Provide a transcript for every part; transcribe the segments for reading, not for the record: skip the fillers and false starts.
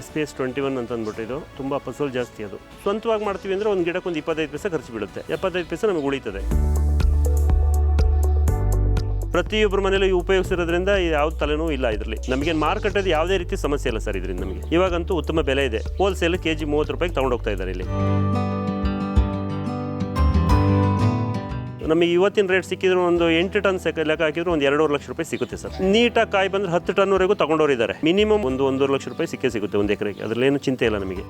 SPS 21 ಅಂತ ಅಂದ್ಬಿಟ್ಟು ಇದು ತುಂಬ ಫಸಲು ಜಾಸ್ತಿ. ಅದು ಸ್ವಂತವಾಗಿ ಮಾಡ್ತೀವಿ ಅಂದರೆ ಒಂದು ಗಿಡಕ್ಕೆ ಒಂದು 25 ಪೈಸೆ ಖರ್ಚು ಬೀಳುತ್ತೆ, 75 ಪೈಸೆ ನಮಗೆ ಉಳಿತದೆ. ಪ್ರತಿಯೊಬ್ಬರ ಮನೇಲಿ ಉಪಯೋಗಿಸಿರೋದ್ರಿಂದ ಯಾವ ತಲೆನೂ ಇಲ್ಲ. ಇದರಲ್ಲಿ ನಮಗೆ ಮಾರ್ಕೆಟಲ್ಲಿ ಯಾವುದೇ ರೀತಿ ಸಮಸ್ಯೆ ಇಲ್ಲ ಸರ್. ಇದರಿಂದ ನಮಗೆ ಇವಾಗಂತೂ ಉತ್ತಮ ಬೆಲೆ ಇದೆ. ಹೋಲ್ಸೇಲ್ kg 30 ರೂಪಾಯಿಗೆ ತೊಗೊಂಡೋಗ್ತಾ ಇದ್ದಾರೆ ಇಲ್ಲಿ. ನಮಗೆ ಇವತ್ತಿನ ರೇಟ್ ಸಿಕ್ಕಿದ್ರು ಒಂದು 8 ಟನ್ ಲೆಕ್ಕ ಹಾಕಿದ್ರು ಒಂದು 2.5 ಲಕ್ಷ ರೂಪಾಯಿ ಸಿಗುತ್ತೆ ಸರ್. ನೀಟಾಗಿ ಕಾಯಿ ಬಂದರೆ 10 ಟನ್ವರೆಗೂ ತಗೊಂಡೋರಿದ್ದಾರೆ. ಮಿನಿಮಮ್ ಒಂದು 1.5 ಲಕ್ಷ ರೂಪಾಯಿ ಸಿಕ್ಕೇ ಸಿಗುತ್ತೆ ಒಂದು ಎಕರೆಗೆ. ಅದರಲ್ಲೇನು ಚಿಂತೆ ಇಲ್ಲ ನಮಗೆ.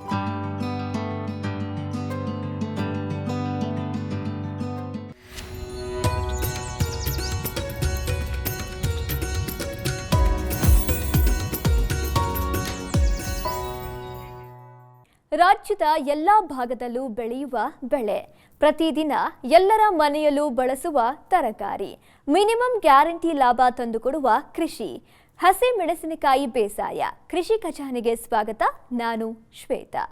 ರಾಜ್ಯದ ಎಲ್ಲ ಭಾಗದಲ್ಲೂ ಬೆಳೆಯುವ ಬೆಳೆ, ಪ್ರತಿದಿನ ಎಲ್ಲರ ಮನೆಯಲ್ಲೂ ಬಳಸುವ ತರಕಾರಿ, ಮಿನಿಮಮ್ ಗ್ಯಾರಂಟಿ ಲಾಭ ತಂದುಕೊಡುವ ಕೃಷಿ, ಹಸಿ ಮೆಣಸಿನಕಾಯಿ ಬೇಸಾಯ. ಕೃಷಿ ಖಜಾನೆಗೆ ಸ್ವಾಗತ. ನಾನು ಶ್ವೇತಾ.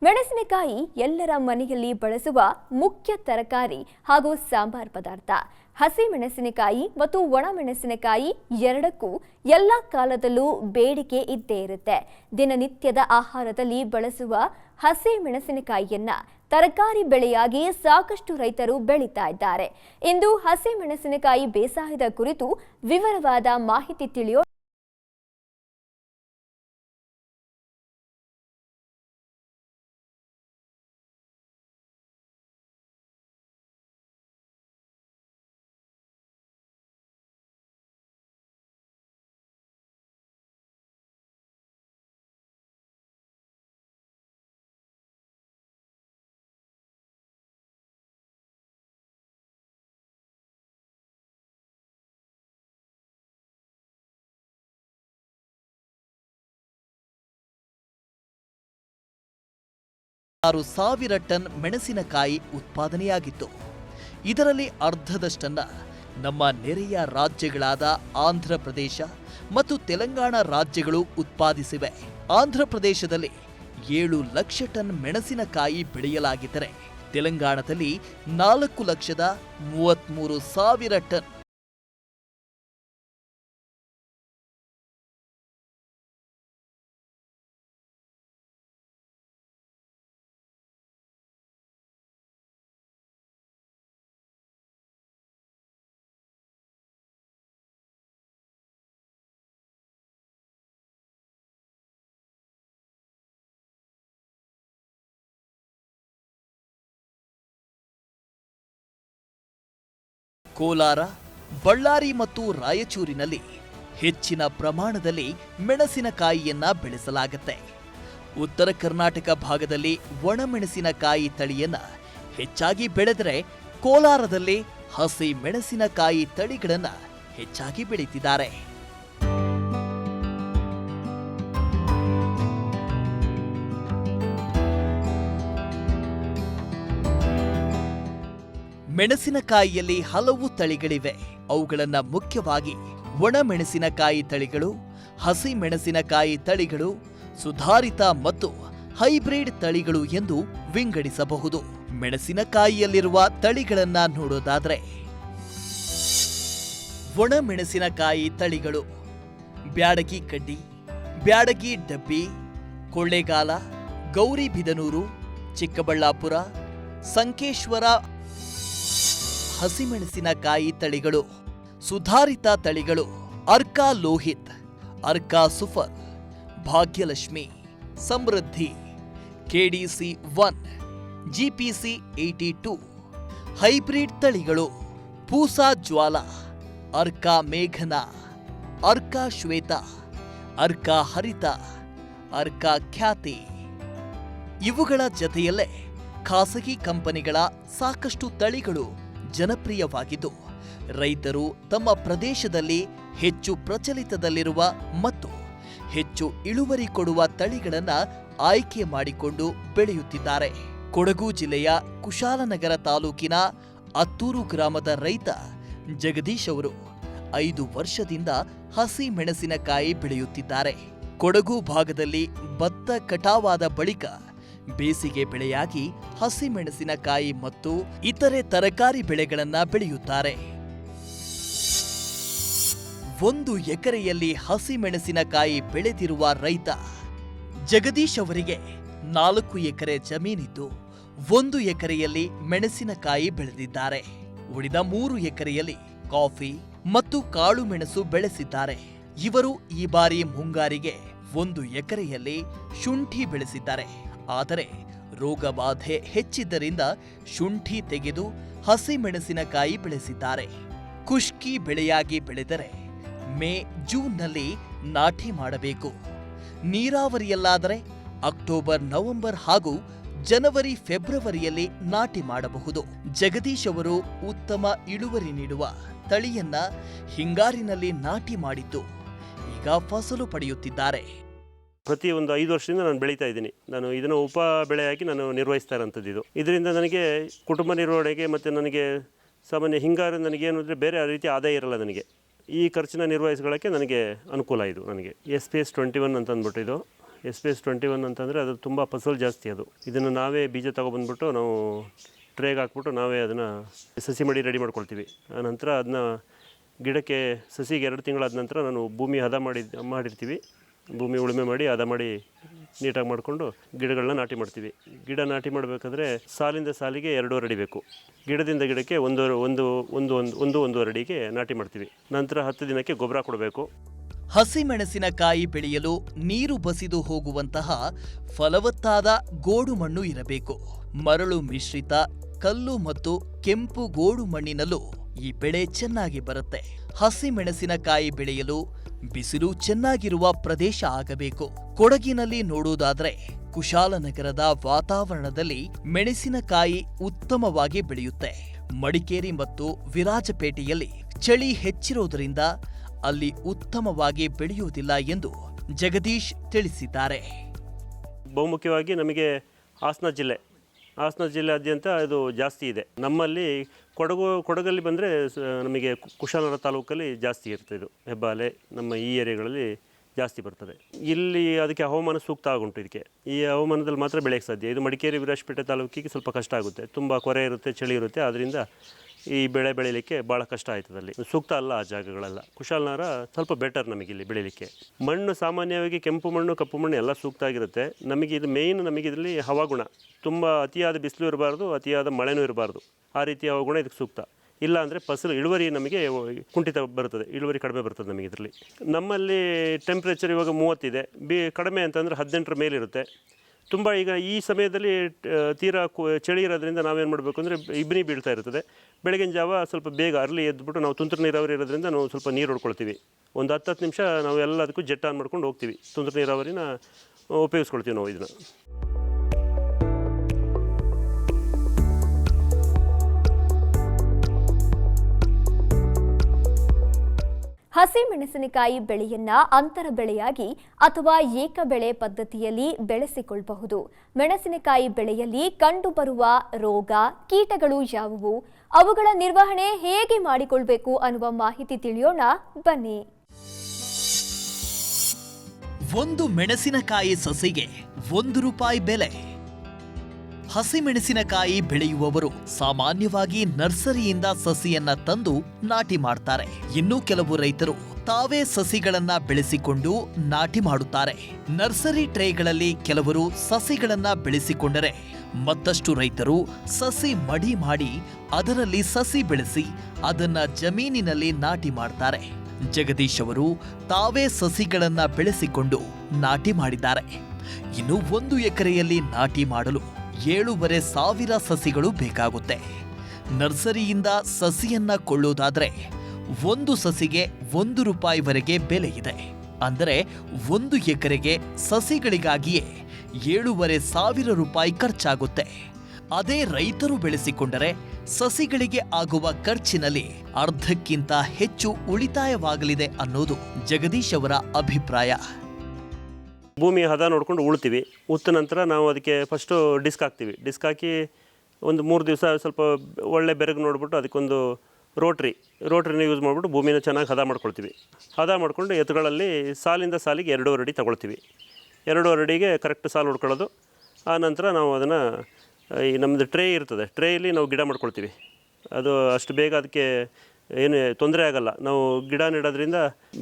ಮೆಣಸಿನಕಾಯಿ ಎಲ್ಲರ ಮನೆಯಲ್ಲಿ ಬಳಸುವ ಮುಖ್ಯ ತರಕಾರಿ ಹಾಗೂ ಸಾಂಬಾರ್ ಪದಾರ್ಥ. ಹಸಿ ಮೆಣಸಿನಕಾಯಿ ಮತ್ತು ಒಣ ಮೆಣಸಿನಕಾಯಿ ಎರಡಕ್ಕೂ ಎಲ್ಲ ಕಾಲದಲ್ಲೂ ಬೇಡಿಕೆ ಇದ್ದೇ ಇರುತ್ತೆ. ದಿನನಿತ್ಯದ ಆಹಾರದಲ್ಲಿ ಬಳಸುವ ಹಸಿ ಮೆಣಸಿನಕಾಯಿಯನ್ನ ತರಕಾರಿ ಬೆಳೆಯಾಗಿ ಸಾಕಷ್ಟು ರೈತರು ಬೆಳೀತಾ ಇದ್ದಾರೆ. ಇಂದು ಹಸಿ ಮೆಣಸಿನಕಾಯಿ ಬೇಸಾಯದ ಕುರಿತು ವಿವರವಾದ ಮಾಹಿತಿ ತಿಳಿಯೋಣ. ಸಾವಿರ ಟನ್ ಮೆಣಸಿನಕಾಯಿ ಉತ್ಪಾದನೆಯಾಗಿತ್ತು. ಇದರಲ್ಲಿ ಅರ್ಧದಷ್ಟನ್ನ ನಮ್ಮ ನೆರೆಯ ರಾಜ್ಯಗಳಾದ ಆಂಧ್ರ ಪ್ರದೇಶ ಮತ್ತು ತೆಲಂಗಾಣ ರಾಜ್ಯಗಳು ಉತ್ಪಾದಿಸಿವೆ. ಆಂಧ್ರ ಪ್ರದೇಶದಲ್ಲಿ 7 ಲಕ್ಷ ಟನ್ ಮೆಣಸಿನಕಾಯಿ ಬೆಳೆಯಲಾಗಿದ್ದರೆ ತೆಲಂಗಾಣದಲ್ಲಿ 4,33,000 ಟನ್. ಕೋಲಾರ, ಬಳ್ಳಾರಿ ಮತ್ತು ರಾಯಚೂರಿನಲ್ಲಿ ಹೆಚ್ಚಿನ ಪ್ರಮಾಣದಲ್ಲಿ ಮೆಣಸಿನಕಾಯಿಯನ್ನ ಬೆಳೆಸಲಾಗುತ್ತೆ. ಉತ್ತರ ಕರ್ನಾಟಕ ಭಾಗದಲ್ಲಿ ಒಣಮೆಣಸಿನಕಾಯಿ ತಳಿಯನ್ನ ಹೆಚ್ಚಾಗಿ ಬೆಳೆದರೆ, ಕೋಲಾರದಲ್ಲಿ ಹಸಿ ಮೆಣಸಿನಕಾಯಿ ತಳಿಗಳನ್ನ ಹೆಚ್ಚಾಗಿ ಬೆಳೀತಿದ್ದಾರೆ. ಮೆಣಸಿನಕಾಯಿಯಲ್ಲಿ ಹಲವು ತಳಿಗಳಿವೆ. ಅವುಗಳನ್ನ ಮುಖ್ಯವಾಗಿ ಒಣಮೆಣಸಿನಕಾಯಿ ತಳಿಗಳು, ಹಸಿ ಮೆಣಸಿನಕಾಯಿ ತಳಿಗಳು, ಸುಧಾರಿತ ಮತ್ತು ಹೈಬ್ರಿಡ್ ತಳಿಗಳು ಎಂದು ವಿಂಗಡಿಸಬಹುದು. ಮೆಣಸಿನಕಾಯಿಯಲ್ಲಿರುವ ತಳಿಗಳನ್ನ ನೋಡೋದಾದ್ರೆ, ಒಣಮೆಣಸಿನಕಾಯಿ ತಳಿಗಳು ಬ್ಯಾಡಗಿ ಕಡ್ಡಿ, ಬ್ಯಾಡಗಿ ಡಬ್ಬಿ, ಕೊಳ್ಳೇಗಾಲ, ಗೌರಿಬಿದನೂರು, ಚಿಕ್ಕಬಳ್ಳಾಪುರ, ಸಂಕೇಶ್ವರ. ಹಸಿಮೆಣಸಿನಕಾಯಿ ತಳಿಗಳು ಸುಧಾರಿತ ತಳಿಗಳು ಅರ್ಕಾ ಲೋಹಿತ್, ಅರ್ಕಾ ಸುಫರ್, ಭಾಗ್ಯಲಕ್ಷ್ಮಿ, ಸಮೃದ್ಧಿ, KDC 1, GPC 82. ಹೈಬ್ರಿಡ್ ತಳಿಗಳು ಪೂಸಾ ಜ್ವಾಲ, ಅರ್ಕಾ ಮೇಘನಾ, ಅರ್ಕಾ ಶ್ವೇತಾ, ಅರ್ಕಾ ಹರಿತ, ಅರ್ಕಾ ಖ್ಯಾತಿ. ಇವುಗಳ ಜತೆಯಲ್ಲೇ ಖಾಸಗಿ ಕಂಪನಿಗಳ ಸಾಕಷ್ಟು ತಳಿಗಳು ಜನಪ್ರಿಯವಾಗಿದ್ದು, ರೈತರು ತಮ್ಮ ಪ್ರದೇಶದಲ್ಲಿ ಹೆಚ್ಚು ಪ್ರಚಲಿತದಲ್ಲಿರುವ ಮತ್ತು ಹೆಚ್ಚು ಇಳುವರಿ ಕೊಡುವ ತಳಿಗಳನ್ನ ಆಯ್ಕೆ ಮಾಡಿಕೊಂಡು ಬೆಳೆಯುತ್ತಿದ್ದಾರೆ. ಕೊಡಗು ಜಿಲ್ಲೆಯ ಕುಶಾಲನಗರ ತಾಲೂಕಿನ ಅತ್ತೂರು ಗ್ರಾಮದ ರೈತ ಜಗದೀಶ್ ಅವರು 5 ವರ್ಷದಿಂದ ಹಸಿ ಮೆಣಸಿನಕಾಯಿ ಬೆಳೆಯುತ್ತಿದ್ದಾರೆ. ಕೊಡಗು ಭಾಗದಲ್ಲಿ ಭತ್ತ ಕಟಾವಾದ ಬಳಿಕ ಬೇಸಿಗೆ ಬೆಳೆಯಾಗಿ ಹಸಿ ಮೆಣಸಿನಕಾಯಿ ಮತ್ತು ಇತರೆ ತರಕಾರಿ ಬೆಳೆಗಳನ್ನ ಬೆಳೆಯುತ್ತಾರೆ. 1 ಎಕರೆಯಲ್ಲಿ ಹಸಿಮೆಣಸಿನಕಾಯಿ ಬೆಳೆದಿರುವ ರೈತ ಜಗದೀಶ್ ಅವರಿಗೆ 4 ಎಕರೆ ಜಮೀನಿದ್ದು 1 ಎಕರೆಯಲ್ಲಿ ಮೆಣಸಿನಕಾಯಿ ಬೆಳೆದಿದ್ದಾರೆ. ಉಳಿದ 3 ಎಕರೆಯಲ್ಲಿ ಕಾಫಿ ಮತ್ತು ಕಾಳು ಮೆಣಸು ಬೆಳೆಸಿದ್ದಾರೆ. ಇವರು ಈ ಬಾರಿ ಮುಂಗಾರಿಗೆ 1 ಎಕರೆಯಲ್ಲಿ ಶುಂಠಿ ಬೆಳೆಸಿದ್ದಾರೆ. ಆದರೆ ರೋಗ ಬಾಧೆ ಹೆಚ್ಚಿದ್ದರಿಂದ ಶುಂಠಿ ತೆಗೆದು ಹಸಿಮೆಣಸಿನಕಾಯಿ ಬೆಳೆಸಿದ್ದಾರೆ. ಖುಷ್ಕಿ ಬೆಳೆಯಾಗಿ ಬೆಳೆದರೆ ಮೇ ಜೂನ್ನಲ್ಲಿ ನಾಟಿ ಮಾಡಬೇಕು. ನೀರಾವರಿಯಲ್ಲಾದರೆ ಅಕ್ಟೋಬರ್ ನವೆಂಬರ್ ಹಾಗೂ ಜನವರಿ ಫೆಬ್ರವರಿಯಲ್ಲಿ ನಾಟಿ ಮಾಡಬಹುದು. ಜಗದೀಶ್ ಅವರು ಉತ್ತಮ ಇಳುವರಿ ನೀಡುವ ತಳಿಯನ್ನ ಹಿಂಗಾರಿನಲ್ಲಿ ನಾಟಿ ಮಾಡಿದ್ದು ಈಗ ಫಸಲು ಪಡೆಯುತ್ತಿದ್ದಾರೆ. ಪ್ರತಿ ಒಂದು 5 ವರ್ಷದಿಂದ ನಾನು ಬೆಳೀತಾ ಇದ್ದೀನಿ. ನಾನು ಇದನ್ನು ಉಪ ಬೆಳೆಯಾಗಿ ನಾನು ನಿರ್ವಹಿಸ್ತಾ ಇರೋಂಥದ್ದು ಇದು. ಇದರಿಂದ ನನಗೆ ಕುಟುಂಬ ನಿರ್ವಹಣೆಗೆ ಮತ್ತು ನನಗೆ ಸಾಮಾನ್ಯ ಹಿಂಗಾರು ನನಗೇನು ಅಂದರೆ ಬೇರೆ ರೀತಿ ಆದಾಯ ಇರಲ್ಲ. ನನಗೆ ಈ ಖರ್ಚನ್ನ ನಿರ್ವಹಿಸ್ಕೊಳ್ಳೋಕ್ಕೆ ನನಗೆ ಅನುಕೂಲ ಇದು. ನನಗೆ SPS 21 ಅಂತ ಅಂದ್ಬಿಟ್ಟು ಇದು SPS 21 ಅಂತಂದರೆ ಅದು ತುಂಬ ಫಸಲು ಜಾಸ್ತಿ. ಅದು ಇದನ್ನು ನಾವೇ ಬೀಜ ತೊಗೊಬಂದ್ಬಿಟ್ಟು ನಾವು ಟ್ರೇಗೆ ಹಾಕ್ಬಿಟ್ಟು ನಾವೇ ಅದನ್ನು ಸಸಿ ಮಡಿ ರೆಡಿ ಮಾಡ್ಕೊಳ್ತೀವಿ. ಆನಂತರ ಅದನ್ನ ಗಿಡಕ್ಕೆ ಸಸಿಗೆ 2 ತಿಂಗಳಾದ ನಂತರ ನಾನು ಭೂಮಿ ಹದ ಮಾಡಿರ್ತೀವಿ. ಭೂಮಿ ಉಳುಮೆ ಮಾಡಿ ಹದ ಮಾಡಿ ನೀಟಾಗಿ ಮಾಡಿಕೊಂಡು ಗಿಡಗಳನ್ನ ನಾಟಿ ಮಾಡ್ತೀವಿ. ಗಿಡ ನಾಟಿ ಮಾಡಬೇಕಾದ್ರೆ ಸಾಲಿಂದ ಸಾಲಿಗೆ 2.5 ಅಡಿ ಬೇಕು. ಗಿಡದಿಂದ ಗಿಡಕ್ಕೆ ಒಂದೂವರೆ ಅಡಿಗೆ ನಾಟಿ ಮಾಡ್ತೀವಿ. ನಂತರ 10 ದಿನಕ್ಕೆ ಗೊಬ್ಬರ ಕೊಡಬೇಕು. ಹಸಿಮೆಣಸಿನಕಾಯಿ ಬೆಳೆಯಲು ನೀರು ಬಸಿದು ಹೋಗುವಂತಹ ಫಲವತ್ತಾದ ಗೋಡು ಮಣ್ಣು ಇರಬೇಕು. ಮರಳು ಮಿಶ್ರಿತ ಕಲ್ಲು ಮತ್ತು ಕೆಂಪು ಗೋಡು ಮಣ್ಣಿನಲ್ಲೂ ಈ ಬೆಳೆ ಚೆನ್ನಾಗಿ ಬರುತ್ತೆ. ಹಸಿಮೆಣಸಿನಕಾಯಿ ಬೆಳೆಯಲು ಬಿಸಿಲು ಚೆನ್ನಾಗಿರುವ ಪ್ರದೇಶ ಆಗಬೇಕು. ಕೊಡಗಿನಲ್ಲಿ ನೋಡುವುದಾದ್ರೆ ಕುಶಾಲನಗರದ ವಾತಾವರಣದಲ್ಲಿ ಮೆಣಸಿನಕಾಯಿ ಉತ್ತಮವಾಗಿ ಬೆಳೆಯುತ್ತೆ. ಮಡಿಕೇರಿ ಮತ್ತು ವಿರಾಜಪೇಟೆಯಲ್ಲಿ ಚಳಿ ಹೆಚ್ಚಿರೋದರಿಂದ ಅಲ್ಲಿ ಉತ್ತಮವಾಗಿ ಬೆಳೆಯುವುದಿಲ್ಲ ಎಂದು ಜಗದೀಶ್ ತಿಳಿಸಿದ್ದಾರೆ. ಬಹುಮುಖ್ಯವಾಗಿ ನಮಗೆ ಹಾಸನ ಜಿಲ್ಲೆಯಾದ್ಯಂತ ಇದು ಜಾಸ್ತಿ ಇದೆ. ನಮ್ಮಲ್ಲಿ ಕೊಡಗಲ್ಲಿ ಬಂದರೆ ನಮಗೆ ಕುಶಾಲನಗರ ತಾಲೂಕಲ್ಲಿ ಜಾಸ್ತಿ ಇರ್ತದೆ. ಇದು ಹೆಬ್ಬಾಲೆ ನಮ್ಮ ಈ ಏರಿಯಾಗಳಲ್ಲಿ ಜಾಸ್ತಿ ಬರ್ತದೆ. ಇಲ್ಲಿ ಅದಕ್ಕೆ ಹವಾಮಾನ ಸೂಕ್ತ ಆಗುಂಟು. ಇದಕ್ಕೆ ಈ ಹವಾಮಾನದಲ್ಲಿ ಮಾತ್ರ ಬೆಳೆಯಕ್ಕೆ ಸಾಧ್ಯ. ಇದು ಮಡಿಕೇರಿ ವಿರಾಜಪೇಟೆ ತಾಲೂಕಿಗೆ ಸ್ವಲ್ಪ ಕಷ್ಟ ಆಗುತ್ತೆ. ತುಂಬ ಕೊರೆ ಇರುತ್ತೆ, ಚಳಿ ಇರುತ್ತೆ. ಆದ್ದರಿಂದ ಈ ಬೆಳೆ ಬೆಳೀಲಿಕ್ಕೆ ಭಾಳ ಕಷ್ಟ ಆಯ್ತದೆ. ಅಲ್ಲಿ ಸೂಕ್ತ ಅಲ್ಲ ಆ ಜಾಗಗಳೆಲ್ಲ. ಕುಶಾಲನಗರ ಸ್ವಲ್ಪ ಬೆಟರ್ ನಮಗೆ ಇಲ್ಲಿ ಬೆಳೀಲಿಕ್ಕೆ. ಮಣ್ಣು ಸಾಮಾನ್ಯವಾಗಿ ಕೆಂಪು ಮಣ್ಣು ಕಪ್ಪು ಮಣ್ಣು ಎಲ್ಲ ಸೂಕ್ತ ಆಗಿರುತ್ತೆ. ನಮಗೆ ಇದು ಮೇಯ್ನ್, ನಮಗೆ ಇದರಲ್ಲಿ ಹವಾಗುಣ ತುಂಬ ಅತಿಯಾದ ಬಿಸಿಲು ಇರಬಾರ್ದು, ಅತಿಯಾದ ಮಳೆನೂ ಇರಬಾರ್ದು. ಆ ರೀತಿಯ ಹವಾಗುಣ ಇದಕ್ಕೆ ಸೂಕ್ತ. ಇಲ್ಲ ಅಂದರೆ ಫಸಲು ಇಳುವರಿ ನಮಗೆ ಕುಂಠಿತ ಬರ್ತದೆ, ಇಳುವರಿ ಕಡಿಮೆ ಬರ್ತದೆ ನಮಗೆ ಇದರಲ್ಲಿ. ನಮ್ಮಲ್ಲಿ ಟೆಂಪ್ರೇಚರ್ ಇವಾಗ 30 ಇದೆ. ಕಡಿಮೆ ಅಂತಂದರೆ 18ರ ಮೇಲಿರುತ್ತೆ. ತುಂಬ ಈಗ ಈ ಸಮಯದಲ್ಲಿ ತೀರಾ ಚಳಿ ಇರೋದ್ರಿಂದ ನಾವೇನು ಮಾಡಬೇಕು ಅಂದರೆ ಇಬ್ಬನಿ ಬೀಳ್ತಾ ಇರ್ತದೆ. ಬೆಳಗಿನ ಜಾವ ಸ್ವಲ್ಪ ಬೇಗ ಅರ್ಲಿ ಎದ್ಬಿಟ್ಟು ನಾವು ತುಂತುರು ನೀರಾವರಿ ಇರೋದ್ರಿಂದ ನಾವು ಸ್ವಲ್ಪ ನೀರು ಹೊಡ್ಕೊಳ್ತೀವಿ. ಒಂದು 10 ನಿಮಿಷ ನಾವು ಎಲ್ಲದಕ್ಕೂ ಜೆಟ್ ಆನ್ ಮಾಡ್ಕೊಂಡು ಹೋಗ್ತೀವಿ. ತುಂತುರು ನೀರಾವರಿನ ಉಪಯೋಗಿಸ್ಕೊಳ್ತೀವಿ ನಾವು ಇದನ್ನು. ಹಸಿಮೆಣಸಿನಕಾಯಿ ಬೆಳೆಯನ್ನ ಅಂತರ ಬೆಳೆಯಾಗಿ ಅಥವಾ ಏಕ ಬೆಳೆ ಪದ್ಧತಿಯಲ್ಲಿ ಬೆಳೆಸಿಕೊಳ್ಳಬಹುದು. ಮೆಣಸಿನಕಾಯಿ ಬೆಳೆಯಲ್ಲಿ ಕಂಡುಬರುವ ರೋಗ ಕೀಟಗಳು ಯಾವುವು, ಅವುಗಳ ನಿರ್ವಹಣೆ ಹೇಗೆ ಮಾಡಿಕೊಳ್ಳಬೇಕು ಅನ್ನುವ ಮಾಹಿತಿ ತಿಳಿಯೋಣ ಬನ್ನಿ. ಒಂದು ಮೆಣಸಿನಕಾಯಿ ಸಸಿಗೆ ₹1 ಬೆಲೆ. ಹಸಿಮೆಣಸಿನಕಾಯಿ ಬೆಳೆಯುವವರು ಸಾಮಾನ್ಯವಾಗಿ ನರ್ಸರಿಯಿಂದ ಸಸಿಯನ್ನ ತಂದು ನಾಟಿ ಮಾಡ್ತಾರೆ. ಇನ್ನು ಕೆಲವು ರೈತರು ತಾವೇ ಸಸಿಗಳನ್ನ ಬೆಳೆಸಿಕೊಂಡು ನಾಟಿ ಮಾಡುತ್ತಾರೆ. ನರ್ಸರಿ ಟ್ರೇಗಳಲ್ಲಿ ಕೆಲವರು ಸಸಿಗಳನ್ನ ಬೆಳೆಸಿಕೊಂಡರೆ ಮತ್ತಷ್ಟು ರೈತರು ಸಸಿ ಮಡಿ ಮಾಡಿ ಅದರಲ್ಲಿ ಸಸಿ ಬೆಳೆಸಿ ಅದನ್ನ ಜಮೀನಿನಲ್ಲಿ ನಾಟಿ ಮಾಡ್ತಾರೆ. ಜಗದೀಶ್ ಅವರು ತಾವೇ ಸಸಿಗಳನ್ನ ಬೆಳೆಸಿಕೊಂಡು ನಾಟಿ ಮಾಡಿದ್ದಾರೆ. ಇನ್ನು 1 ಎಕರೆಯಲ್ಲಿ ನಾಟಿ ಮಾಡಲು 7,500 ಸಸಿಗಳು ಬೇಕಾಗುತ್ತೆ. ನರ್ಸರಿಯಿಂದ ಸಸಿಯನ್ನ ಕೊಳ್ಳೋದಾದ್ರೆ ಒಂದು ಸಸಿಗೆ ₹1 ಬೆಲೆ ಇದೆ. ಅಂದರೆ 1 ಎಕರೆಗೆ ಸಸಿಗಳಿಗಾಗಿಯೇ ₹7,500 ಖರ್ಚಾಗುತ್ತೆ. ಅದೇ ರೈತರು ಬೆಳೆಸಿಕೊಂಡರೆ ಸಸಿಗಳಿಗೆ ಆಗುವ ಖರ್ಚಿನಲ್ಲಿ ಅರ್ಧಕ್ಕಿಂತ ಹೆಚ್ಚು ಉಳಿತಾಯವಾಗಲಿದೆ ಅನ್ನೋದು ಜಗದೀಶ್ ಅವರ ಅಭಿಪ್ರಾಯ. ಭೂಮಿ ಹದ ನೋಡ್ಕೊಂಡು ಉಳ್ತೀವಿ. ಉತ್ತ ನಂತರ ನಾವು ಅದಕ್ಕೆ ಫಸ್ಟು ಡಿಸ್ಕ್ ಹಾಕ್ತೀವಿ. ಡಿಸ್ಕ್ ಹಾಕಿ ಒಂದು 3 ದಿವಸ ಸ್ವಲ್ಪ ಒಳ್ಳೆ ಬೆರಗು ನೋಡ್ಬಿಟ್ಟು ಅದಕ್ಕೊಂದು ರೋಟ್ರಿನ ಯೂಸ್ ಮಾಡಿಬಿಟ್ಟು ಭೂಮಿನ ಚೆನ್ನಾಗಿ ಹದ ಮಾಡ್ಕೊಳ್ತೀವಿ. ಹದ ಮಾಡಿಕೊಂಡು ಎತ್ತುಗಳಲ್ಲಿ ಸಾಲಿಂದ ಸಾಲಿಗೆ 2.5 ಅಡಿ ತೊಗೊಳ್ತೀವಿ. 2.5 ಅಡಿಗೆ ಕರೆಕ್ಟ್ ಸಾಲು ಹೊಡ್ಕೊಳ್ಳೋದು. ಆ ನಂತರ ನಾವು ಅದನ್ನು ಈ ನಮ್ಮದು ಟ್ರೇ ಇರ್ತದೆ, ಟ್ರೇಯಲ್ಲಿ ನಾವು ಗಿಡ ಮಾಡ್ಕೊಳ್ತೀವಿ. ಅದು ಅಷ್ಟು ಬೇಗ ಅದಕ್ಕೆ ಏನು ತೊಂದರೆ ಆಗಲ್ಲ. ನಾವು ಗಿಡ ನೆಡೋದ್ರಿಂದ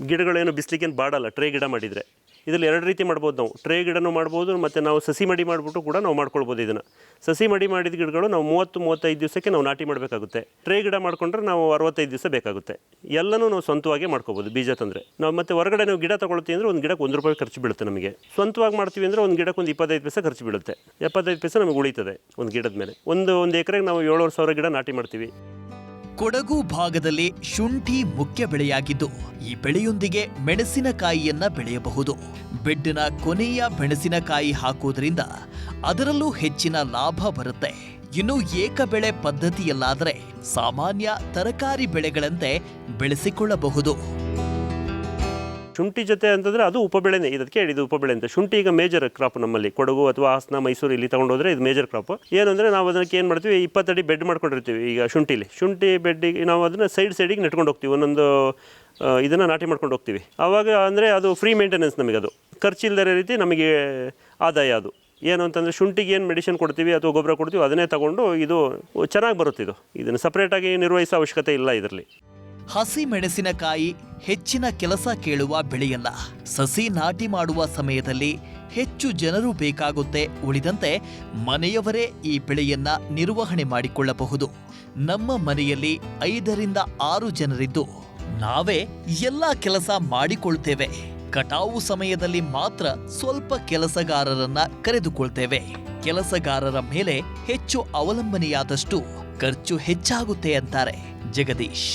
ಗಿಡಗಳೇನು ಬಿಸ್ಲಿಕ್ಕೇನು ಬಾಡಲ್ಲ. ಟ್ರೇ ಗಿಡ ಮಾಡಿದರೆ ಇದರಲ್ಲಿ 2 ರೀತಿ ಮಾಡ್ಬೋದು. ನಾವು ಟ್ರೇ ಗಿಡನೂ ಮಾಡ್ಬೋದು, ಮತ್ತು ನಾವು ಸಸಿ ಮಡಿ ಮಾಡಿಬಿಟ್ಟು ಕೂಡ ನಾವು ಮಾಡ್ಕೊಳ್ಬೋದು. ಇದನ್ನು ಸಸಿ ಮಡಿ ಮಾಡಿದ ಗಿಡಗಳು ನಾವು 30-35 ದಿವಸಕ್ಕೆ ನಾವು ನಾಟಿ ಮಾಡಬೇಕಾಗುತ್ತೆ. ಟ್ರೇ ಗಿಡ ಮಾಡ್ಕೊಂಡ್ರೆ ನಾವು 65 ದಿವಸ ಬೇಕಾಗುತ್ತೆ. ಎಲ್ಲನೂ ನಾವು ಸ್ವಂತವಾಗೇ ಮಾಡ್ಕೋಬೋದು ಬೀಜ ತಂದರೆ. ನಾವು ಮತ್ತು ಹೊರಗಡೆ ನಾವು ಗಿಡ ತೊಗೊಳ್ತೀವಿ ಅಂದರೆ ಒಂದು ಗಿಡಕ್ಕೆ ₹1 ಖರ್ಚು ಬೀಳುತ್ತೆ ನಮಗೆ. ಸ್ವಂತವಾಗಿ ಮಾಡ್ತೀವಿ ಅಂದರೆ ಒಂದು ಗಿಡಕ್ಕೆ ಒಂದು 25 ಪೈಸೆ ಖರ್ಚು ಬೀಳುತ್ತೆ. 75 ಪೈಸೆ ನಮಗೆ ಉಳಿತದೆ ಒಂದು ಗಿಡದ ಮೇಲೆ. ಒಂದು ಎಕರೆಗೆ ನಾವು 7,500 ಗಿಡ ನಾಟಿ ಮಾಡ್ತೀವಿ. ಕೊಡಗು ಭಾಗದಲ್ಲಿ ಶುಂಠಿ ಮುಖ್ಯ ಬೆಳೆಯಾಗಿದ್ದು ಈ ಬೆಳೆಯೊಂದಿಗೆ ಮೆಣಸಿನಕಾಯಿಯನ್ನ ಬೆಳೆಯಬಹುದು. ಬೆಡ್ಡಿನ ಕೊನೆಯ ಮೆಣಸಿನಕಾಯಿ ಹಾಕುವುದರಿಂದ ಅದರಲ್ಲೂ ಹೆಚ್ಚಿನ ಲಾಭ ಬರುತ್ತೆ. ಇನ್ನು ಏಕ ಬೆಳೆ ಪದ್ಧತಿಯಲ್ಲಾದರೆ ಸಾಮಾನ್ಯ ತರಕಾರಿ ಬೆಳೆಗಳಂತೆ ಬೆಳೆಸಿಕೊಳ್ಳಬಹುದು. ಶುಂಠಿ ಜೊತೆ ಅಂತಂದರೆ ಅದು ಉಪಬೆಳೆನೇ. ಇದಕ್ಕೆ ಇದು ಉಪಬೆಳೆ ಅಂತ. ಶುಂಠಿ ಈಗ ಮೇಜರ್ ಕ್ರಾಪ್ ನಮ್ಮಲ್ಲಿ. ಕೊಡಗು ಅಥವಾ ಹಾಸನ, ಮೈಸೂರು ಇಲ್ಲಿ ತೊಗೊಂಡೋದ್ರೆ ಇದು ಮೇಜರ್ ಕ್ರಾಪ್. ಏನಂದರೆ ನಾವು ಅದಕ್ಕೆ ಏನು ಮಾಡ್ತೀವಿ, 20 ಅಡಿ ಬೆಡ್ ಮಾಡ್ಕೊಂಡಿರ್ತೀವಿ. ಈಗ ಶುಂಠಿ ಬೆಡ್ಡಿಗೆ ನಾವು ಅದನ್ನು ಸೈಡಿಗೆ ನೆಟ್ಕೊಂಡು ಹೋಗ್ತೀವಿ. ಒಂದೊಂದು ಇದನ್ನು ನಾಟಿ ಮಾಡ್ಕೊಂಡು ಹೋಗ್ತೀವಿ. ಆವಾಗ ಅಂದರೆ ಅದು ಫ್ರೀ ಮೇಂಟೆನೆನ್ಸ್. ನಮಗೆ ಅದು ಖರ್ಚಿಲ್ಲದ ರೀತಿ ನಮಗೆ ಆದಾಯ. ಅದು ಏನು ಅಂತಂದರೆ ಶುಂಠಿಗೆ ಏನು ಮೆಡಿಸಿನ್ ಕೊಡ್ತೀವಿ ಅಥವಾ ಗೊಬ್ಬರ ಕೊಡ್ತೀವಿ ಅದನ್ನೇ ತಗೊಂಡು ಇದು ಚೆನ್ನಾಗಿ ಬರುತ್ತೆ. ಇದನ್ನು ಸಪ್ರೇಟಾಗಿ ನಿರ್ವಹಿಸೋ ಅವಶ್ಯಕತೆ ಇಲ್ಲ ಇದರಲ್ಲಿ. ಹಸಿ ಮೆಣಸಿನಕಾಯಿ ಹೆಚ್ಚಿನ ಕೆಲಸ ಕೇಳುವ ಬೆಳೆಯಲ್ಲ. ಸಸಿ ನಾಟಿ ಮಾಡುವ ಸಮಯದಲ್ಲಿ ಹೆಚ್ಚು ಜನರು ಬೇಕಾಗುತ್ತೆ. ಉಳಿದಂತೆ ಮನೆಯವರೇ ಈ ಬೆಳೆಯನ್ನ ನಿರ್ವಹಣೆ ಮಾಡಿಕೊಳ್ಳಬಹುದು. ನಮ್ಮ ಮನೆಯಲ್ಲಿ 5ರಿಂದ 6 ಜನರಿದ್ದು ನಾವೇ ಎಲ್ಲ ಕೆಲಸ ಮಾಡಿಕೊಳ್ತೇವೆ. ಕಟಾವು ಸಮಯದಲ್ಲಿ ಮಾತ್ರ ಸ್ವಲ್ಪ ಕೆಲಸಗಾರರನ್ನ ಕರೆದುಕೊಳ್ತೇವೆ. ಕೆಲಸಗಾರರ ಮೇಲೆ ಹೆಚ್ಚು ಅವಲಂಬನೆಯಾದಷ್ಟು ಖರ್ಚು ಹೆಚ್ಚಾಗುತ್ತೆ ಅಂತಾರೆ ಜಗದೀಶ್.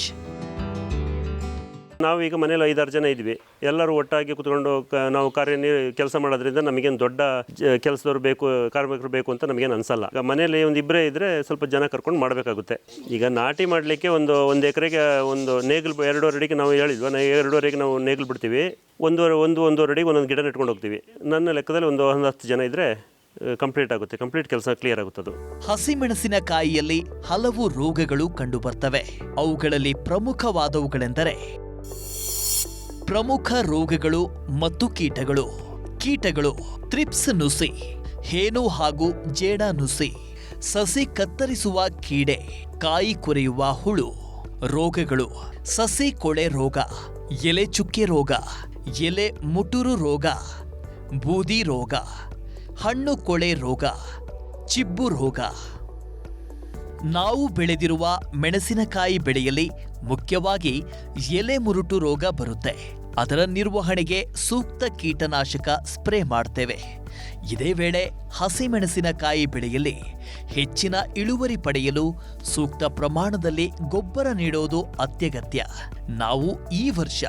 ನಾವೀಗ ಮನೇಲಿ 5-6 ಜನ ಇದ್ವಿ. ಎಲ್ಲರೂ ಒಟ್ಟಾಗಿ ಕುತ್ಕೊಂಡು ನಾವು ಕೆಲಸ ಮಾಡೋದ್ರಿಂದ ನಮಗೇನು ದೊಡ್ಡ ಕೆಲಸದವ್ರು ಬೇಕು, ಕಾರ್ಮಿಕರು ಬೇಕು ಅಂತ ನಮಗೇನು ಅನಿಸಲ್ಲ. ಈಗ ಮನೇಲಿ ಒಂದು 2 ಇದ್ದರೆ ಸ್ವಲ್ಪ ಜನ ಕರ್ಕೊಂಡು ಮಾಡಬೇಕಾಗುತ್ತೆ. ಈಗ ನಾಟಿ ಮಾಡಲಿಕ್ಕೆ ಒಂದು ಎಕರೆಗೆ ಒಂದು ನೇಗಿಲು 2.5 ಅಡಿಗೆ ನಾವು ಹೇಳಿದ್ವಿ. 2.5 ಅಡಿಗೆ ನಾವು ನೇಗಿಲು ಬಿಡ್ತೀವಿ. 1.5 ಅಡಿಗೆ ಒಂದೊಂದು ಗಿಡ ನೆಟ್ಕೊಂಡು ಹೋಗ್ತೀವಿ. ನನ್ನ ಲೆಕ್ಕದಲ್ಲಿ ಒಂದು 10 ಜನ ಇದ್ದರೆ ಕಂಪ್ಲೀಟ್ ಆಗುತ್ತೆ. ಕಂಪ್ಲೀಟ್ ಕೆಲಸ ಕ್ಲಿಯರ್ ಆಗುತ್ತೆ. ಅದು ಹಸಿಮೆಣಸಿನಕಾಯಿಯಲ್ಲಿ ಹಲವು ರೋಗಗಳು ಕಂಡುಬರ್ತವೆ. ಅವುಗಳಲ್ಲಿ ಪ್ರಮುಖವಾದವುಗಳೆಂದರೆ ಪ್ರಮುಖ ರೋಗಗಳು ಮತ್ತು ಕೀಟಗಳು ಥ್ರಿಪ್ಸ್ ನುಸಿ, ಹೇನು ಹಾಗೂ ಜೇಡ ನುಸಿ, ಸಸಿ ಕತ್ತರಿಸುವ ಕೀಡೆ, ಕಾಯಿ ಕೊರೆಯುವ ಹುಳು. ರೋಗಗಳು: ಸಸಿ ಕೊಳೆ ರೋಗ, ಎಲೆ ಚುಕ್ಕೆ ರೋಗ, ಎಲೆ ಮುಟುರು ರೋಗ, ಬೂದಿ ರೋಗ, ಹಣ್ಣು ಕೊಳೆ ರೋಗ, ಚಿಬ್ಬು ರೋಗ. ನಾವು ಬೆಳೆದಿರುವ ಮೆಣಸಿನಕಾಯಿ ಬೆಳೆಯಲ್ಲಿ ಮುಖ್ಯವಾಗಿ ಎಲೆ ಮುರುಟು ರೋಗ ಬರುತ್ತೆ. ಅದರ ನಿರ್ವಹಣೆಗೆ ಸೂಕ್ತ ಕೀಟನಾಶಕ ಸ್ಪ್ರೇ ಮಾಡ್ತೇವೆ. ಇದೇ ವೇಳೆ ಹಸಿಮೆಣಸಿನಕಾಯಿ ಬೆಳೆಯಲ್ಲಿ ಹೆಚ್ಚಿನ ಇಳುವರಿ ಪಡೆಯಲು ಸೂಕ್ತ ಪ್ರಮಾಣದಲ್ಲಿ ಗೊಬ್ಬರ ನೀಡೋದು ಅತ್ಯಗತ್ಯ. ನಾವು ಈ ವರ್ಷ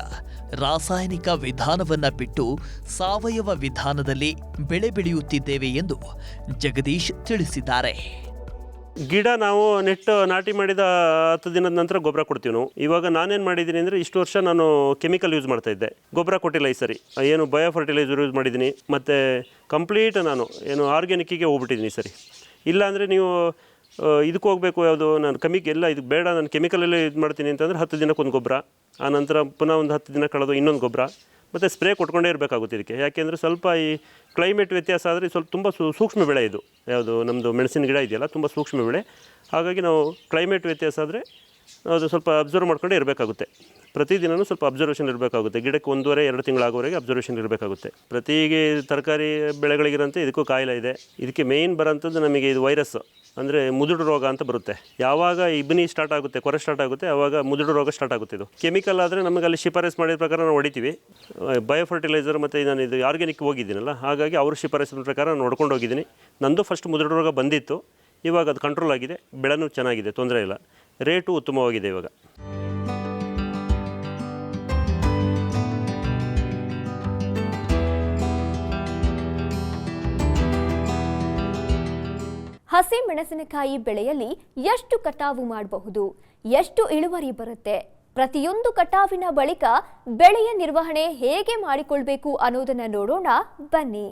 ರಾಸಾಯನಿಕ ವಿಧಾನವನ್ನ ಬಿಟ್ಟು ಸಾವಯವ ವಿಧಾನದಲ್ಲಿ ಬೆಳೆ ಬೆಳೆಯುತ್ತಿದ್ದೇವೆ ಎಂದು ಜಗದೀಶ್ ತಿಳಿಸಿದ್ದಾರೆ. ಗಿಡ ನಾವು ನಾಟಿ ಮಾಡಿದ 10 ದಿನದ ನಂತರ ಗೊಬ್ಬರ ಕೊಡ್ತೀವಿ ನಾವು. ಇವಾಗ ನಾನೇನು ಮಾಡಿದ್ದೀನಿ ಅಂದರೆ, ಇಷ್ಟು ವರ್ಷ ನಾನು ಕೆಮಿಕಲ್ ಯೂಸ್ ಮಾಡ್ತಾಯಿದ್ದೆ, ಗೊಬ್ಬರ ಕೊಟ್ಟಿಲ್ಲ. ಈ ಸರಿ ಏನು ಬಯೋ ಫರ್ಟಿಲೈಸರ್ ಯೂಸ್ ಮಾಡಿದ್ದೀನಿ. ಮತ್ತು ಕಂಪ್ಲೀಟ್ ನಾನು ಆರ್ಗ್ಯಾನಿಕ್ಕಿಗೆ ಹೋಗ್ಬಿಟ್ಟಿದ್ದೀನಿ ಈ ಸರಿ. ಇಲ್ಲಾಂದರೆ ನೀವು ಇದಕ್ಕೆ ಹೋಗಬೇಕು, ಯಾವುದು ನಾನು ಎಲ್ಲ ಇದಕ್ಕೆ ಬೇಡ, ನಾನು ಕೆಮಿಕಲಲ್ಲೇ ಇದು ಮಾಡ್ತೀನಿ ಅಂತಂದರೆ 10 ದಿನಕ್ಕೊಂದು ಗೊಬ್ಬರ, ಆನಂತರ ಪುನಃ ಒಂದು 10 ದಿನ ಕಳೆದು ಇನ್ನೊಂದು ಗೊಬ್ಬರ, ಮತ್ತು ಸ್ಪ್ರೇ ಕೊಟ್ಕೊಂಡೇ ಇರಬೇಕಾಗುತ್ತೆ ಇದಕ್ಕೆ. ಯಾಕೆಂದರೆ ಸ್ವಲ್ಪ ಈ ಕ್ಲೈಮೇಟ್ ವ್ಯತ್ಯಾಸ ಆದರೆ ಸ್ವಲ್ಪ ತುಂಬ ಸೂಕ್ಷ್ಮ ಬೆಳೆ ಇದು. ಯಾವುದು ನಮ್ಮದು ಮೆಣಸಿನ ಗಿಡ ಇದೆಯಲ್ಲ, ತುಂಬ ಸೂಕ್ಷ್ಮ ಬೆಳೆ. ಹಾಗಾಗಿ ನಾವು ಕ್ಲೈಮೇಟ್ ವ್ಯತ್ಯಾಸ ಆದರೆ ಅದು ಸ್ವಲ್ಪ ಅಬ್ಸರ್ವ್ ಮಾಡ್ಕೊಂಡೇ ಇರಬೇಕಾಗುತ್ತೆ. ಪ್ರತಿದಿನವೂ ಸ್ವಲ್ಪ ಅಬ್ಸರ್ವೇಷನ್ ಇರಬೇಕಾಗುತ್ತೆ. ಗಿಡಕ್ಕೆ 1.5-2 ತಿಂಗಳಾಗೋವರೆಗೆ ಅಬ್ಸರ್ವೇಷನ್ ಇರಬೇಕಾಗುತ್ತೆ. ಪ್ರತಿ ತರಕಾರಿ ಬೆಳೆಗಳಿಗಿರಂತೆ ಇದಕ್ಕೂ ಕಾಯಿಲೆ ಇದೆ. ಇದಕ್ಕೆ ಮೇಯ್ನ್ ಬರೋಂಥದ್ದು ನಮಗೆ ಇದು ವೈರಸ್, ಅಂದರೆ ಮುದುಡು ರೋಗ ಅಂತ ಬರುತ್ತೆ. ಯಾವಾಗ ಇಬ್ಬನಿ ಸ್ಟಾರ್ಟ್ ಆಗುತ್ತೆ, ಕೊರೆ ಸ್ಟಾರ್ಟ್ ಆಗುತ್ತೆ, ಆವಾಗ ಮುದುಡು ರೋಗ ಸ್ಟಾರ್ಟ್ ಆಗುತ್ತೆ. ಇದು ಕೆಮಿಕಲ್ ಆದರೆ ನಮಗೆ ಅಲ್ಲಿ ಶಿಫಾರಸ್ ಮಾಡಿದ ಪ್ರಕಾರ ನಾವು ಹೊಡಿತೀವಿ. ಬಯೋ ಫರ್ಟಿಲೈಸರ್ ಮತ್ತು ನಾನು ಇದು ಆರ್ಗ್ಯಾನಿಕ್ ಹೋಗಿದ್ದೀನಲ್ಲ, ಹಾಗಾಗಿ ಅವರು ಶಿಫಾರಸಿನ ಪ್ರಕಾರ ನಾನು ನೋಡ್ಕೊಂಡು ಹೋಗಿದ್ದೀನಿ. ನಂದು ಫಸ್ಟ್ ಮುದುಡು ರೋಗ ಬಂದಿತ್ತು. ಇವಾಗ ಅದು ಕಂಟ್ರೋಲ್ ಆಗಿದೆ, ಬೆಳೆನೂ ಚೆನ್ನಾಗಿದೆ, ತೊಂದರೆ ಇಲ್ಲ, ರೇಟು ಉತ್ತಮವಾಗಿದೆ ಇವಾಗ. ಹಸಿ ಮೆಣಸಿನಕಾಯಿ ಬೆಳೆಯಲ್ಲಿ ಎಷ್ಟು ಕಟಾವು ಮಾಡಬಹುದು, ಎಷ್ಟು ಇಳುವರಿ ಬರುತ್ತೆ, ಪ್ರತಿಯೊಂದು ಕಟಾವಿನ ಬಳಿಕ ಬೆಳೆಯ ನಿರ್ವಹಣೆ ಹೇಗೆ ಮಾಡಿಕೊಳ್ಬೇಕು ಅನ್ನೋದನ್ನ ನೋಡೋಣ ಬನ್ನಿ.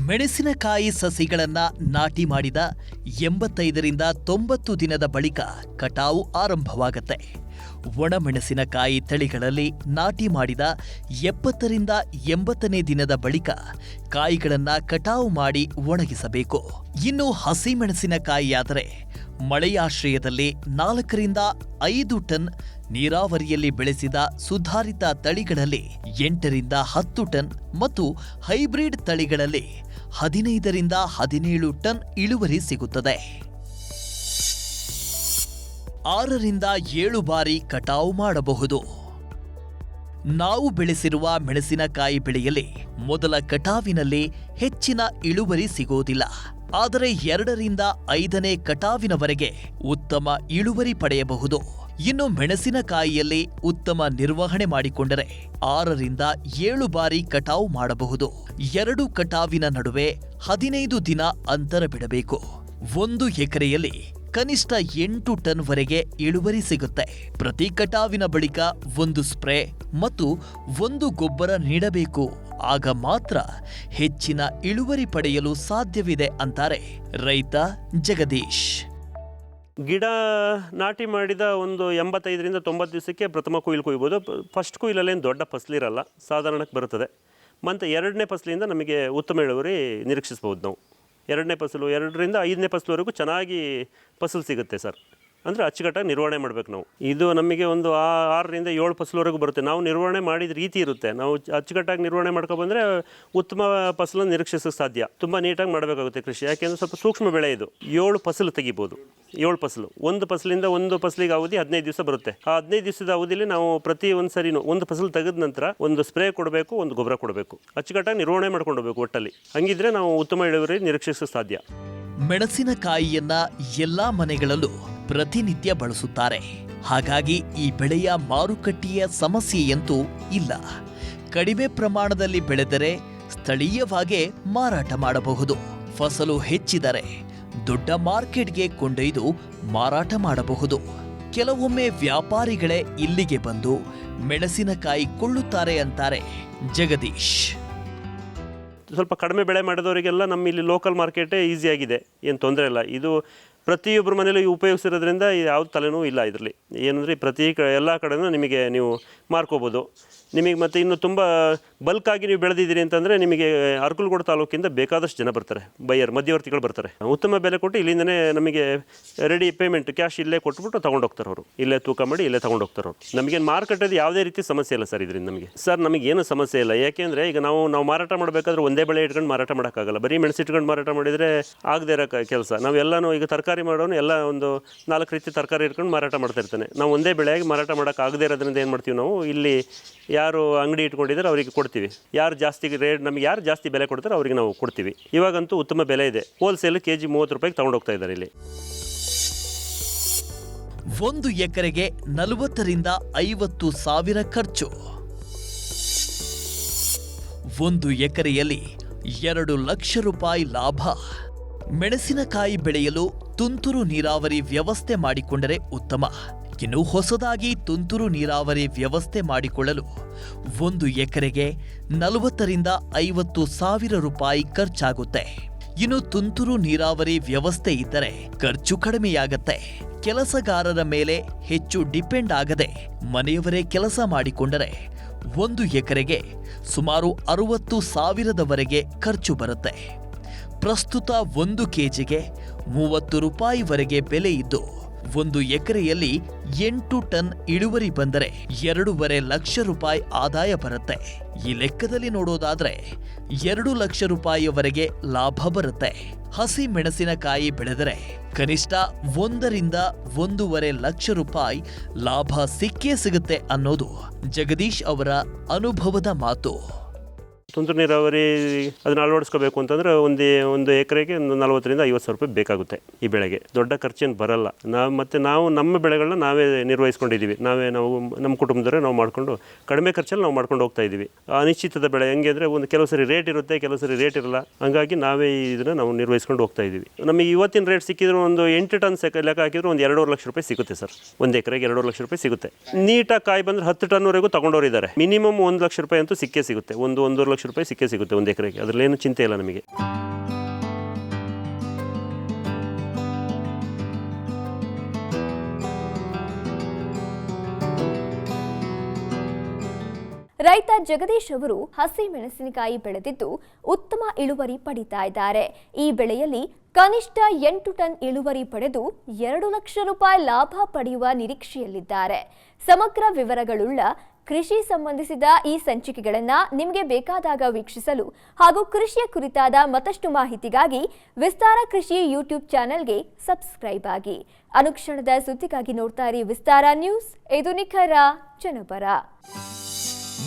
ಮೆಣಸಿನಕಾಯಿ ಸಸಿಗಳನ್ನ ನಾಟಿ ಮಾಡಿದ 85ರಿಂದ 90 ದಿನದ ಬಳಿಕ ಕಟಾವು ಆರಂಭವಾಗುತ್ತೆ. ಒಣಮೆಣಸಿನಕಾಯಿ ತಳಿಗಳಲ್ಲಿ ನಾಟಿ ಮಾಡಿದ 70ರಿಂದ 80ನೇ ದಿನದ ಬಳಿಕ ಕಾಯಿಗಳನ್ನು ಕಟಾವು ಮಾಡಿ ಒಣಗಿಸಬೇಕು. ಇನ್ನು ಹಸಿಮೆಣಸಿನಕಾಯಿಯಾದರೆ ಮಳೆಯಾಶ್ರಯದಲ್ಲಿ 4ರಿಂದ 5 ಟನ್, ನೀರಾವರಿಯಲ್ಲಿ ಬೆಳೆಸಿದ ಸುಧಾರಿತ ತಳಿಗಳಲ್ಲಿ 8ರಿಂದ 10 ಟನ್ ಮತ್ತು ಹೈಬ್ರಿಡ್ ತಳಿಗಳಲ್ಲಿ 15ರಿಂದ 17 ಟನ್ ಇಳುವರಿ ಸಿಗುತ್ತದೆ. 6ರಿಂದ 7 ಬಾರಿ ಕಟಾವು ಮಾಡಬಹುದು. ನಾವು ಬೆಳೆಸಿರುವ ಮೆಣಸಿನಕಾಯಿ ಬೆಳೆಯಲ್ಲಿ ಮೊದಲ ಕಟಾವಿನಲ್ಲಿ ಹೆಚ್ಚಿನ ಇಳುವರಿ ಸಿಗೋದಿಲ್ಲ. ಆದರೆ 2ರಿಂದ 5ನೇ ಕಟಾವಿನವರೆಗೆ ಉತ್ತಮ ಇಳುವರಿ ಪಡೆಯಬಹುದು. ಇನ್ನು ಮೆಣಸಿನಕಾಯಿಯಲ್ಲಿ ಉತ್ತಮ ನಿರ್ವಹಣೆ ಮಾಡಿಕೊಂಡರೆ 6ರಿಂದ 7 ಬಾರಿ ಕಟಾವು ಮಾಡಬಹುದು. 2 ಕಟಾವಿನ ನಡುವೆ 15 ದಿನ ಅಂತರ ಬಿಡಬೇಕು. 1 ಎಕರೆಯಲ್ಲಿ ಕನಿಷ್ಠ 8 ಟನ್ ವರೆಗೆ ಇಳುವರಿ ಸಿಗುತ್ತೆ. ಪ್ರತಿ ಕಟಾವಿನ ಬಳಿಕ 1 ಸ್ಪ್ರೇ ಮತ್ತು 1 ಗೊಬ್ಬರ ನೀಡಬೇಕು. ಆಗ ಮಾತ್ರ ಹೆಚ್ಚಿನ ಇಳುವರಿ ಪಡೆಯಲು ಸಾಧ್ಯವಿದೆ ಅಂತಾರೆ ರೈತ ಜಗದೀಶ್. ಗಿಡ ನಾಟಿ ಮಾಡಿದ ಒಂದು 85ರಿಂದ 90 ದಿವಸಕ್ಕೆ ಪ್ರಥಮ ಕೊಯ್ಲು ಕೊಯ್ಬೋದು. ಫಸ್ಟ್ ಕೊಯ್ಲಲ್ಲೇನು ದೊಡ್ಡ ಫಸಲಿರಲ್ಲ, ಸಾಧಾರಣಕ್ಕೆ ಬರುತ್ತದೆ. ಮತ್ತು 2ನೇ ಫಸಲಿಂದ ನಮಗೆ ಉತ್ತಮ ಇಳುವರಿ ನಿರೀಕ್ಷಿಸ್ಬೋದು ನಾವು. 2ನೇ ಫಸಲು 2ರಿಂದ 5ನೇ ಫಸಲವರೆಗೂ ಚೆನ್ನಾಗಿ ಫಸಲು ಸಿಗುತ್ತೆ ಸರ್. ಅಂದರೆ ಅಚ್ಚುಕಟ್ಟಾಗಿ ನಿರ್ವಹಣೆ ಮಾಡಬೇಕು ನಾವು. ಇದು ನಮಗೆ ಒಂದು 6ರಿಂದ 7 ಫಸಲವರೆಗೂ ಬರುತ್ತೆ. ನಾವು ನಿರ್ವಹಣೆ ಮಾಡಿದ ರೀತಿ ಇರುತ್ತೆ. ನಾವು ಅಚ್ಚುಕಟ್ಟಾಗಿ ನಿರ್ವಹಣೆ ಮಾಡ್ಕೊಬಂದರೆ ಉತ್ತಮ ಫಸಲನ್ನು ನಿರೀಕ್ಷಿಸೋಕ್ಕೆ ಸಾಧ್ಯ. ತುಂಬ ನೀಟಾಗಿ ಮಾಡಬೇಕಾಗುತ್ತೆ ಕೃಷಿ. ಯಾಕೆಂದರೆ ಸ್ವಲ್ಪ ಸೂಕ್ಷ್ಮ ಬೆಳೆ ಇದು. 7 ಫಸಲು ತೆಗಿಬೋದು. 7 ಫಸಲು, 1 ಫಸಲಿಂದ 1 ಫಸಲಿಗೆ ಅವಧಿ 15 ದಿವಸ ಬರುತ್ತೆ. ಆ 15 ದಿವಸದ ಅವಧಿಯಲ್ಲಿ ನಾವು ಪ್ರತಿ ಒಂದು ಸರಿನೂ 1 ಫಸಲು ತೆಗೆದ ನಂತರ 1 ಸ್ಪ್ರೇ ಕೊಡಬೇಕು, 1 ಗೊಬ್ಬರ ಕೊಡಬೇಕು. ಅಚ್ಚುಕಟ್ಟಾಗಿ ನಿರ್ವಹಣೆ ಮಾಡ್ಕೊಂಡು ಹೋಗಬೇಕು ಒಟ್ಟಲ್ಲಿ. ಹಂಗಿದ್ರೆ ನಾವು ಉತ್ತಮ ಇಳುವರಿ ನಿರೀಕ್ಷಿಸೋಕ್ಕೆ ಸಾಧ್ಯ. ಮೆಣಸಿನಕಾಯಿಯನ್ನ ಎಲ್ಲಾ ಮನೆಗಳಲ್ಲೂ ಪ್ರತಿನಿತ್ಯ ಬಳಸುತ್ತಾರೆ. ಹಾಗಾಗಿ ಈ ಬೆಳೆಯ ಮಾರುಕಟ್ಟೆಯ ಸಮಸ್ಯೆಯಂತೂ ಇಲ್ಲ. ಕಡಿಮೆ ಪ್ರಮಾಣದಲ್ಲಿ ಬೆಳೆದರೆ ಸ್ಥಳೀಯವಾಗೇ ಮಾರಾಟ ಮಾಡಬಹುದು. ಫಸಲು ಹೆಚ್ಚಿದರೆ ದೊಡ್ಡ ಮಾರ್ಕೆಟ್ಗೆ ಕೊಂಡೊಯ್ದು ಮಾರಾಟ ಮಾಡಬಹುದು. ಕೆಲವೊಮ್ಮೆ ವ್ಯಾಪಾರಿಗಳೇ ಇಲ್ಲಿಗೆ ಬಂದು ಮೆಣಸಿನಕಾಯಿ ಕೊಳ್ಳುತ್ತಾರೆ ಅಂತಾರೆ ಜಗದೀಶ್. ಸ್ವಲ್ಪ ಕಡಿಮೆ ಬೆಳೆ ಮಾಡಿದವರಿಗೆಲ್ಲ ನಮ್ಮ ಇಲ್ಲಿ ಲೋಕಲ್ ಮಾರ್ಕೆಟೇ ಈಸಿಯಾಗಿದೆ, ಏನು ತೊಂದರೆ ಇಲ್ಲ. ಇದು ಪ್ರತಿಯೊಬ್ಬರ ಮನೇಲಿ ಉಪಯೋಗಿಸಿರೋದ್ರಿಂದ ಯಾವ್ದು ತಲೆನೋವು ಇಲ್ಲ ಇದರಲ್ಲಿ. ಏನಂದರೆ ಎಲ್ಲ ಕಡೆನೂ ನಿಮಗೆ ನೀವು ಮಾರ್ಕೋಬೋದು. ನಿಮಗೆ ಮತ್ತು ಇನ್ನು ತುಂಬ ಬಲ್ಕಾಗಿ ನೀವು ಬೆಳೆದಿದ್ದೀರಿ ಅಂತಂದರೆ ನಿಮಗೆ ಅರಕಲಗೂಡು ತಾಲೂಕಿಂದ ಬೇಕಾದಷ್ಟು ಜನ ಬರ್ತಾರೆ, ಮಧ್ಯವರ್ತಿಗಳು ಬರ್ತಾರೆ. ಉತ್ತಮ ಬೆಲೆ ಕೊಟ್ಟು ಇಲ್ಲಿಂದನೇ ನಮಗೆ ರೆಡಿ ಪೇಮೆಂಟ್ ಕ್ಯಾಶ್ ಇಲ್ಲೇ ಕೊಟ್ಬಿಟ್ಟು ತೊಗೊಂಡೋಗ್ತಾರೆ ಅವರು. ಇಲ್ಲೇ ತೂಕ ಮಾಡಿ ಇಲ್ಲೇ ತೊಗೊಂಡೋಗ್ತಾರೆ ಅವರು. ನಮಗೇನು ಮಾರುಕಟ್ಟೆದು ಯಾವುದೇ ರೀತಿ ಸಮಸ್ಯೆ ಇಲ್ಲ ಸರ್ ಇದರಿಂದ ನಮಗೆ. ಸರ್ ನಮಗೇನು ಸಮಸ್ಯೆ ಇಲ್ಲ. ಯಾಕೆಂದರೆ ಈಗ ನಾವು ಮಾರಾಟ ಮಾಡಬೇಕಾದ್ರೆ ಒಂದೇ ಬೆಳೆ ಇಟ್ಕೊಂಡು ಮಾರಾಟ ಮಾಡೋಕ್ಕಾಗಲ್ಲ. ಬರೀ ಮೆಣಸು ಇಟ್ಕೊಂಡು ಮಾರಾಟ ಮಾಡಿದರೆ ಆಗದೇ ಇರೋ ಕೆಲಸ. ನಾವೆಲ್ಲನೂ ಈಗ ತರಕಾರಿ ಮಾಡೋನು ಎಲ್ಲ ಒಂದು 4 ರೀತಿ ತರಕಾರಿ ಇಟ್ಕೊಂಡು ಮಾರಾಟ ಮಾಡ್ತಾ ಇರ್ತಾನೆ. ನಾವು ಒಂದೇ ಬೆಳೆಯಾಗಿ ಮಾರಾಟ ಮಾಡೋಕ್ಕಾಗದೇ ಇರೋದ್ರಿಂದ ಏನು ಮಾಡ್ತೀವಿ ನಾವು, ಇಲ್ಲಿ ಯಾರು ಅಂಗಡಿ ಇಟ್ಕೊಂಡಿದ್ದಾರೆ ಅವರಿಗೆ ಕೊಡ್ತೀವಿ. ಯಾರು ಜಾಸ್ತಿ ರೇಟ್ ನಮಗೆ ಯಾರು ಜಾಸ್ತಿ ಬೆಲೆ ಕೊಡ್ತಾರೆ ಅವರಿಗೆ ನಾವು ಕೊಡ್ತೀವಿ. ಇವಾಗಂತೂ ಉತ್ತಮ ಬೆಲೆ ಇದೆ. ಹೋಲ್ಸೇಲ್ ಕೆಜಿ 30 ರೂಪಾಯಿಗೆ ತಗೊಂಡೋಗ್ತಾ ಇದ್ದಾರೆ ಇಲ್ಲಿ. 1 ಎಕರೆಗೆ 40ರಿಂದ 50 ಸಾವಿರ ಖರ್ಚು. 1 ಎಕರೆಯಲ್ಲಿ 2 ಲಕ್ಷ ರೂಪಾಯಿ ಲಾಭ. ಮೆಣಸಿನಕಾಯಿ ಬೆಳೆಯಲು ತುಂತುರು ನೀರಾವರಿ ವ್ಯವಸ್ಥೆ ಮಾಡಿಕೊಂಡರೆ ಉತ್ತಮ. ಇನ್ನು ಹೊಸದಾಗಿ ತುಂತುರು ನೀರಾವರಿ ವ್ಯವಸ್ಥೆ ಮಾಡಿಕೊಳ್ಳಲು 1 ಎಕರೆಗೆ 40ರಿಂದ 50 ಸಾವಿರ ರೂಪಾಯಿ ಖರ್ಚಾಗುತ್ತೆ. ಇನ್ನು ತುಂತುರು ನೀರಾವರಿ ವ್ಯವಸ್ಥೆ ಇದ್ದರೆ ಖರ್ಚು ಕಡಿಮೆಯಾಗತ್ತೆ. ಕೆಲಸಗಾರರ ಮೇಲೆ ಹೆಚ್ಚು ಡಿಪೆಂಡ್ ಆಗದೆ ಮನೆಯವರೇ ಕೆಲಸ ಮಾಡಿಕೊಂಡರೆ 1 ಎಕರೆಗೆ ಸುಮಾರು 60 ಸಾವಿರದವರೆಗೆ ಖರ್ಚು ಬರುತ್ತೆ. ಪ್ರಸ್ತುತ 1 ಕೆಜಿಗೆ 30 ರೂಪಾಯಿವರೆಗೆ ಬೆಲೆ ಇದ್ದು 1 ಎಕರೆಯಲ್ಲಿ 8 ಟನ್ ಇಳುವರಿ ಬಂದರೆ 2.5 ಲಕ್ಷ ರೂಪಾಯಿ ಆದಾಯ ಬರುತ್ತೆ. ಈ ಲೆಕ್ಕದಲ್ಲಿ ನೋಡೋದಾದ್ರೆ 2 ಲಕ್ಷ ರೂಪಾಯಿಯವರೆಗೆ ಲಾಭ ಬರುತ್ತೆ. ಹಸಿ ಮೆಣಸಿನಕಾಯಿ ಬೆಳೆದರೆ ಕನಿಷ್ಠ 1ರಿಂದ 1.5 ಲಕ್ಷ ರೂಪಾಯಿ ಲಾಭ ಸಿಕ್ಕೇ ಸಿಗುತ್ತೆ ಅನ್ನೋದು ಜಗದೀಶ್ ಅವರ ಅನುಭವದ ಮಾತು. ತುಂತುರು ನೀರಾವರಿ ಅದನ್ನು ಅಳವಡಿಸ್ಕೋಬೇಕು ಅಂತಂದರೆ ಒಂದು ಎಕರೆಗೆ 40ರಿಂದ 50 ಸಾವಿರ ರೂಪಾಯಿ ಬೇಕಾಗುತ್ತೆ ಈ ಬೆಳೆಗೆ. ದೊಡ್ಡ ಖರ್ಚೇನು ಬರಲ್ಲ. ನಾವು ನಮ್ಮ ಬೆಳೆಗಳನ್ನ ನಾವೇ ನಿರ್ವಹಿಸ್ಕೊಂಡಿದ್ದೀವಿ. ನಾವು ನಮ್ಮ ಕುಟುಂಬದವರೇ ನಾವು ಮಾಡಿಕೊಂಡು ಕಡಿಮೆ ಖರ್ಚಲ್ಲಿ ನಾವು ಮಾಡ್ಕೊಂಡು ಹೋಗ್ತಾ ಇದ್ದೀವಿ. ಅನಿಶ್ಚಿತದ ಬೆಳೆ ಹೆಂಗೆ ಅಂದರೆ ಕೆಲವು ಸರಿ ರೇಟ್ ಇರುತ್ತೆ, ಕೆಲವು ಸರಿ ರೇಟ್ ಇರಲ್ಲ. ಹಂಗಾಗಿ ನಾವೇ ಇದನ್ನು ನಾವು ನಿರ್ವಹಿಸ್ಕೊಂಡು ಹೋಗ್ತಾ ಇದ್ದೀವಿ. ನಮಗೆ ಇವತ್ತಿನ ರೇಟ್ ಸಿಕ್ಕಿದ್ರು ಒಂದು 8 ಟನ್ ಲೆಕ್ಕ ಹಾಕಿದ್ರು ಒಂದು 2.5 ಲಕ್ಷ ರೂಪಾಯಿ ಸಿಗುತ್ತೆ ಸರ್. 1 ಎಕರೆಗೆ 2.5 ಲಕ್ಷ ರೂಪಾಯಿ ಸಿಗುತ್ತೆ. ನೀಟಾಗಿ ಕಾಯಿ ಬಂದರೆ 10 ಟನ್ವರೆಗೂ ತೊಗೊಂಡೋರಿದ್ದಾರೆ. ಮಿನಿಮಮ್ 1 ಲಕ್ಷ ರೂಪಾಯಿ ಅಂತೂ ಸಿಕ್ಕೇ ಸಿಗುತ್ತೆ. 1.5 ಲಕ್ಷ ಲಕ್ಷ ರೂಪಾಯಿ ಸಿಕ್ಕೇ ಸಿಗುತ್ತೆ 1 ಎಕರೆಗೆ. ಅದರಲ್ಲೇನು ಚಿಂತೆ ಇಲ್ಲ ನಮಗೆ. ರೈತ ಜಗದೀಶ್ ಅವರು ಹಸಿ ಮೆಣಸಿನಕಾಯಿ ಬೆಳೆದಿದ್ದು ಉತ್ತಮ ಇಳುವರಿ ಪಡಿತಾ ಇದ್ದಾರೆ. ಈ ಬೆಳೆಯಲ್ಲಿ ಕನಿಷ್ಠ 8 ಟನ್ ಇಳುವರಿ ಪಡೆದು 2 ಲಕ್ಷ ರೂಪಾಯಿ ಲಾಭ ಪಡೆಯುವ ನಿರೀಕ್ಷೆಯಲ್ಲಿದ್ದಾರೆ. ಸಮಗ್ರ ವಿವರಗಳುಳ್ಳ ಕೃಷಿ ಸಂಬಂಧಿಸಿದ ಈ ಸಂಚಿಕೆಗಳನ್ನು ನಿಮಗೆ ಬೇಕಾದಾಗ ವೀಕ್ಷಿಸಲು ಹಾಗೂ ಕೃಷಿಯ ಕುರಿತಾದ ಮತ್ತಷ್ಟು ಮಾಹಿತಿಗಾಗಿ ವಿಸ್ತಾರ ಕೃಷಿ ಯೂಟ್ಯೂಬ್ ಚಾನೆಲ್ಗೆ ಸಬ್ಸ್ಕ್ರೈಬ್ ಆಗಿ. ಅನುಕ್ಷಣದ ಸುದ್ದಿಗಾಗಿ ನೋಡ್ತಾ ಇರಿ ವಿಸ್ತಾರ ನ್ಯೂಸ್. ಇದು ನಿಖರ ಜನಪರ.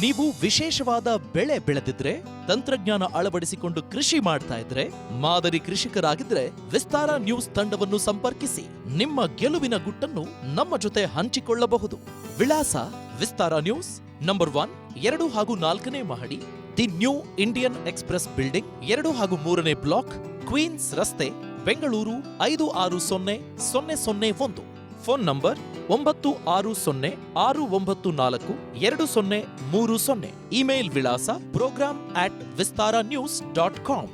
ನೀವು ವಿಶೇಷವಾದ ಬೆಳೆ ಬೆಳೆದಿದ್ರೆ, ತಂತ್ರಜ್ಞಾನ ಅಳವಡಿಸಿಕೊಂಡು ಕೃಷಿ ಮಾಡ್ತಾ ಇದ್ರೆ, ಮಾದರಿ ಕೃಷಿಕರಾಗಿದ್ರೆ ವಿಸ್ತಾರ ನ್ಯೂಸ್ ತಂಡವನ್ನು ಸಂಪರ್ಕಿಸಿ ನಿಮ್ಮ ಗೆಲುವಿನ ಗುಟ್ಟನ್ನು ನಮ್ಮ ಜೊತೆ ಹಂಚಿಕೊಳ್ಳಬಹುದು. ವಿಳಾಸ ವಿಸ್ತಾರ ನ್ಯೂಸ್, ನಂಬರ್ 1, 2 ಹಾಗೂ 4ನೇ ಮಹಡಿ, the new Indian express building, 2 ಹಾಗೂ 3ನೇ ಬ್ಲಾಕ್, ಕ್ವೀನ್ಸ್ ರಸ್ತೆ, ಬೆಂಗಳೂರು 560001. Phone number 9606942030. ಇಮೇಲ್ ವಿಳಾಸ program@vistaranews.com.